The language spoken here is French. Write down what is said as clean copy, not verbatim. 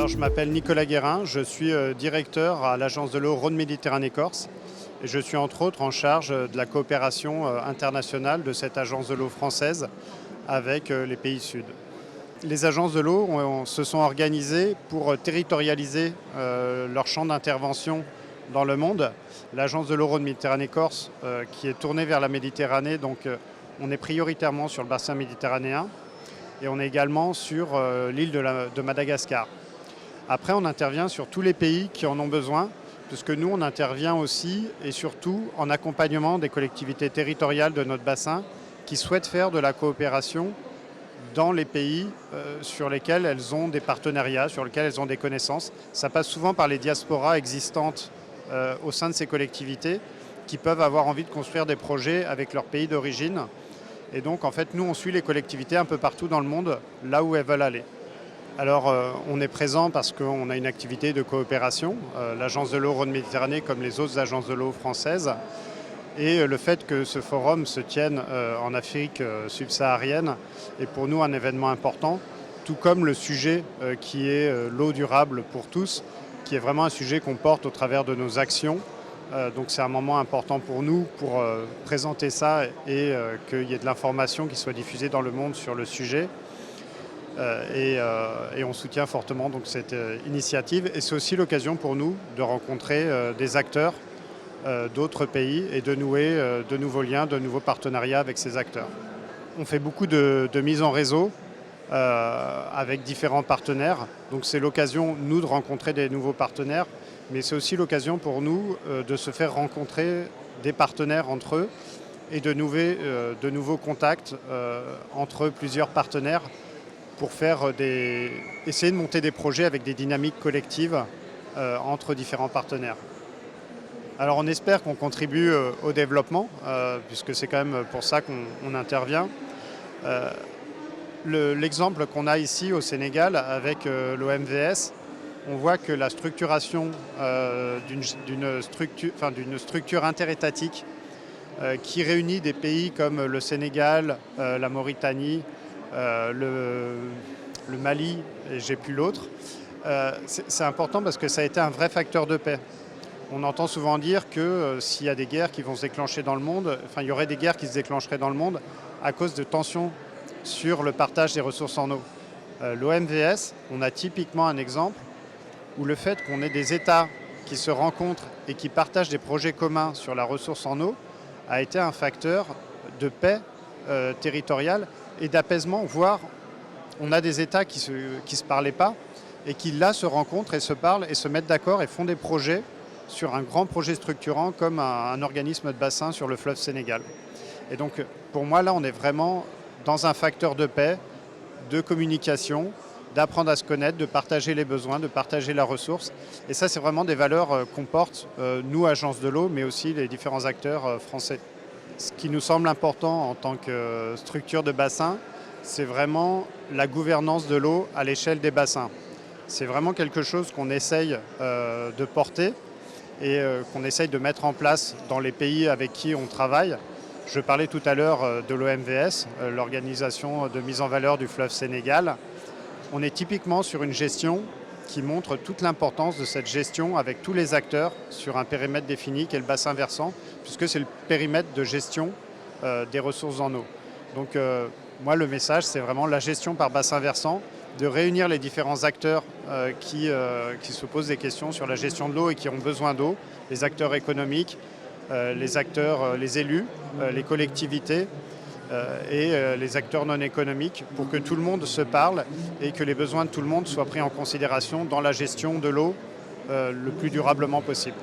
je m'appelle Nicolas Guérin, je suis directeur à l'agence de l'eau Rhône-Méditerranée-Corse et je suis entre autres en charge de la coopération internationale de cette agence de l'eau française avec les pays sud. Les agences de l'eau se sont organisées pour territorialiser leur champ d'intervention dans le monde. L'agence de l'eau Rhône-Méditerranée-Corse qui est tournée vers la Méditerranée, donc on est prioritairement sur le bassin méditerranéen et on est également sur l'île de Madagascar. Après, on intervient sur tous les pays qui en ont besoin, puisque nous, on intervient aussi et surtout en accompagnement des collectivités territoriales de notre bassin qui souhaitent faire de la coopération dans les pays sur lesquels elles ont des partenariats, sur lesquels elles ont des connaissances. Ça passe souvent par les diasporas existantes au sein de ces collectivités qui peuvent avoir envie de construire des projets avec leur pays d'origine. Et donc, en fait, nous, on suit les collectivités un peu partout dans le monde, là où elles veulent aller. Alors, on est présent parce qu'on a une activité de coopération, l'agence de l'eau Rhône-Méditerranée comme les autres agences de l'eau françaises. Et le fait que ce forum se tienne en Afrique subsaharienne est pour nous un événement important, tout comme le sujet qui est l'eau durable pour tous, qui est vraiment un sujet qu'on porte au travers de nos actions. Donc c'est un moment important pour nous pour présenter ça et qu'il y ait de l'information qui soit diffusée dans le monde sur le sujet. Et on soutient fortement donc, cette initiative. Et c'est aussi l'occasion pour nous de rencontrer des acteurs d'autres pays et de nouer de nouveaux liens, de nouveaux partenariats avec ces acteurs. On fait beaucoup de mise en réseau avec différents partenaires. Donc c'est l'occasion, nous, de rencontrer des nouveaux partenaires, mais c'est aussi l'occasion pour nous de se faire rencontrer des partenaires entre eux et de nouveaux contacts entre plusieurs partenaires pour essayer de monter des projets avec des dynamiques collectives entre différents partenaires. Alors on espère qu'on contribue au développement, puisque c'est quand même pour ça qu'on intervient. L'exemple qu'on a ici au Sénégal avec l'OMVS, on voit que la structuration d'une structure interétatique qui réunit des pays comme le Sénégal, la Mauritanie, le Mali, et j'ai plus l'autre, c'est important parce que ça a été un vrai facteur de paix. On entend souvent dire que s'il y a des guerres qui vont se déclencher dans le monde, il y aurait des guerres qui se déclencheraient dans le monde à cause de tensions sur le partage des ressources en eau. L'OMVS, on a typiquement un exemple où le fait qu'on ait des États qui se rencontrent et qui partagent des projets communs sur la ressource en eau a été un facteur de paix territoriale et d'apaisement, voire on a des États qui se parlaient pas et qui là se rencontrent et se parlent et se mettent d'accord et font des projets sur un grand projet structurant comme un organisme de bassin sur le fleuve Sénégal. Et donc pour moi là on est vraiment dans un facteur de paix, de communication, d'apprendre à se connaître, de partager les besoins, de partager la ressource. Et ça c'est vraiment des valeurs qu'on porte, nous agence de l'eau, mais aussi les différents acteurs français. Ce qui nous semble important en tant que structure de bassin, c'est vraiment la gouvernance de l'eau à l'échelle des bassins. C'est vraiment quelque chose qu'on essaye de porter et qu'on essaye de mettre en place dans les pays avec qui on travaille. Je parlais tout à l'heure de l'OMVS, l'organisation de mise en valeur du fleuve Sénégal. On est typiquement sur une gestion qui montre toute l'importance de cette gestion avec tous les acteurs sur un périmètre défini qui est le bassin versant, puisque c'est le périmètre de gestion des ressources en eau. Donc moi le message c'est vraiment la gestion par bassin versant, de réunir les différents acteurs qui se posent des questions sur la gestion de l'eau et qui ont besoin d'eau, les acteurs économiques, les élus, les collectivités et les acteurs non économiques pour que tout le monde se parle et que les besoins de tout le monde soient pris en considération dans la gestion de l'eau le plus durablement possible.